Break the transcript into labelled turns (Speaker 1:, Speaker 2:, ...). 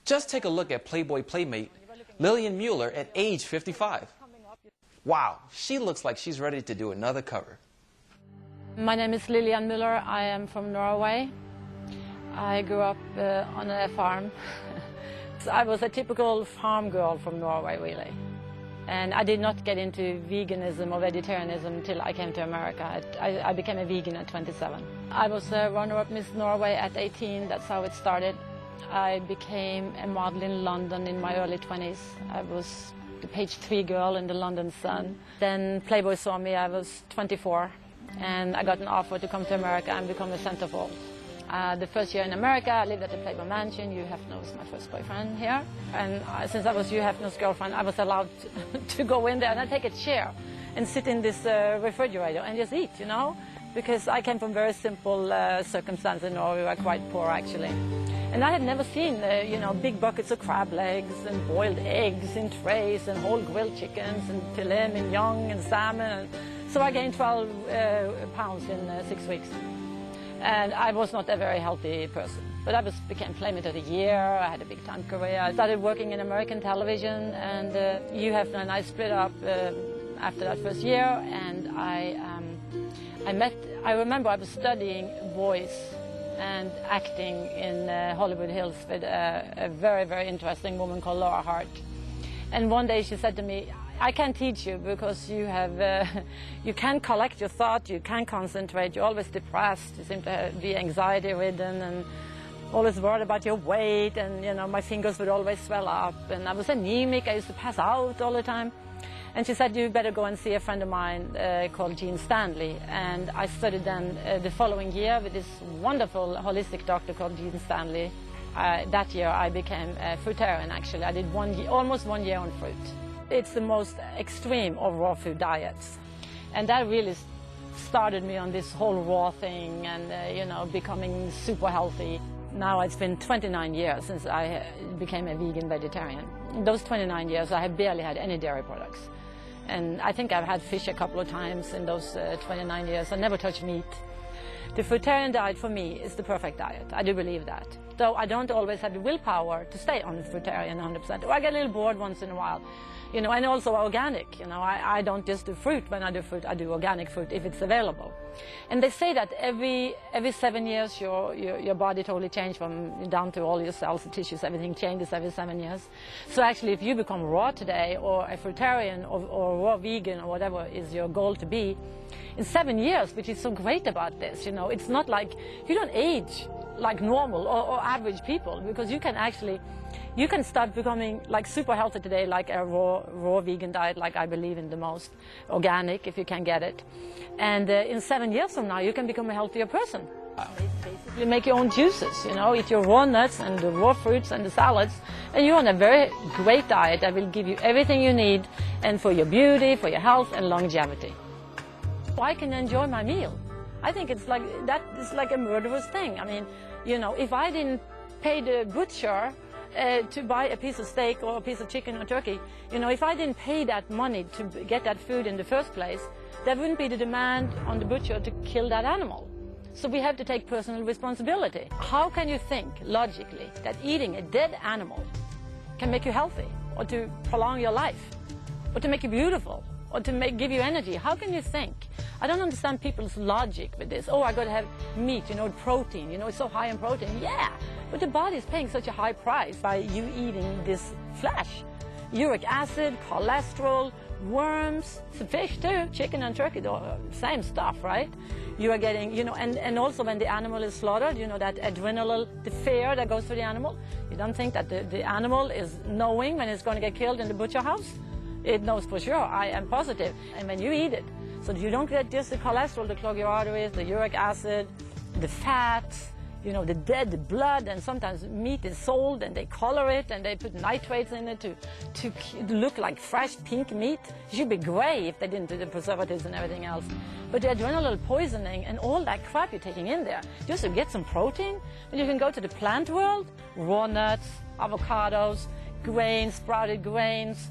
Speaker 1: Just take a look at Playboy Playmate Lillian Muller at age 55. Wow, she looks like she's ready to do another cover.
Speaker 2: My name is Lillian Muller. I am from Norway. I grew up on a farm. I was a typical farm girl from Norway, really. And I did not get into veganism or vegetarianism until I came to America. I became a vegan at 27. I was a runner-up Miss Norway at 18. That's how it started. I became a model in London in my early 20s. I was the page 3 girl in the London Sun. Then Playboy saw me. I was 24, and I got an offer to come to America and become a centerfold. The first year in America, I lived at the Playboy Mansion. Hugh Hefner was my first boyfriend here. And since I was Hugh Hefner's girlfriend, I was allowed to go in there and I take a chair and sit in this refrigerator and just eat, you know? Because I came from very simple circumstances in Norway. We were quite poor, actually. And I had never seen, you know, big buckets of crab legs and boiled eggs in trays and whole grilled chickens and filet mignon and salmon. So I gained 12 pounds in 6 weeks. And I was not a very healthy person. But I became Playmate of the Year. I had a big-time career. I started working in American television, and Hugh Hefner and I split up after that first year. And I remember I was studying voice and acting in Hollywood Hills with a very, very interesting woman called Laura Hart. And one day she said to me, I can't teach you because you can't collect your thought, you can't concentrate, you're always depressed, you seem to be anxiety-ridden and always worried about your weight, and you know, my fingers would always swell up, and I was anemic, I used to pass out all the time. And she said, you better go and see a friend of mine called Jean Stanley. And I studied then the following year with this wonderful holistic doctor called Jean Stanley. That year I became a fruitarian, actually. I did almost 1 year on fruit. It's the most extreme of raw food diets. And that really started me on this whole raw thing and, you know, becoming super healthy. Now it's been 29 years since I became a vegan vegetarian. In those 29 years I have barely had any dairy products. And I think I've had fish a couple of times in those 29 years. I never touched meat. The fruitarian diet for me is the perfect diet. I do believe that. Though I don't always have the willpower to stay on fruitarian 100%. Or I get a little bored once in a while. You know, and also organic. You know, I don't just do fruit. When I do fruit, I do organic fruit if it's available. And they say that every 7 years your body totally changes from down to all your cells, the tissues, everything changes every 7 years. So actually, if you become raw today, or a fruitarian, or raw vegan, or whatever is your goal to be, in 7 years, which is so great about this, you know, it's not like you don't age like normal or average people, because you can start becoming like super healthy today, like a raw vegan diet, like I believe in the most, organic if you can get it. And in 7 years from now, you can become a healthier person. Basically make your own juices, you know, eat your raw nuts and the raw fruits and the salads, and you're on a very great diet that will give you everything you need, and for your beauty, for your health and longevity. I can enjoy my meal. I think it's like, that is like a murderous thing. I mean, you know, if I didn't pay the butcher to buy a piece of steak or a piece of chicken or turkey, you know, if I didn't pay that money to get that food in the first place, there wouldn't be the demand on the butcher to kill that animal. So we have to take personal responsibility. How can you think logically that eating a dead animal can make you healthy, or to prolong your life, or to make you beautiful, or to give you energy? How can you think? I don't understand people's logic with this. Oh, I got to have meat, you know, protein, you know, it's so high in protein. Yeah, but the body is paying such a high price by you eating this flesh. Uric acid, cholesterol, worms, fish too, chicken and turkey, same stuff, right? You are getting, you know, and also when the animal is slaughtered, you know, that adrenaline, the fear that goes through the animal. You don't think that the animal is knowing when it's going to get killed in the butcher house? It knows for sure, I am positive. And when you eat it, so you don't get just the cholesterol to clog your arteries, the uric acid, the fats, you know, the dead blood, and sometimes meat is sold and they color it and they put nitrates in it to look like fresh pink meat. It should be gray if they didn't do the preservatives and everything else. But the adrenal poisoning and all that crap you're taking in there, just to get some protein, and you can go to the plant world, raw nuts, avocados, grains, sprouted grains,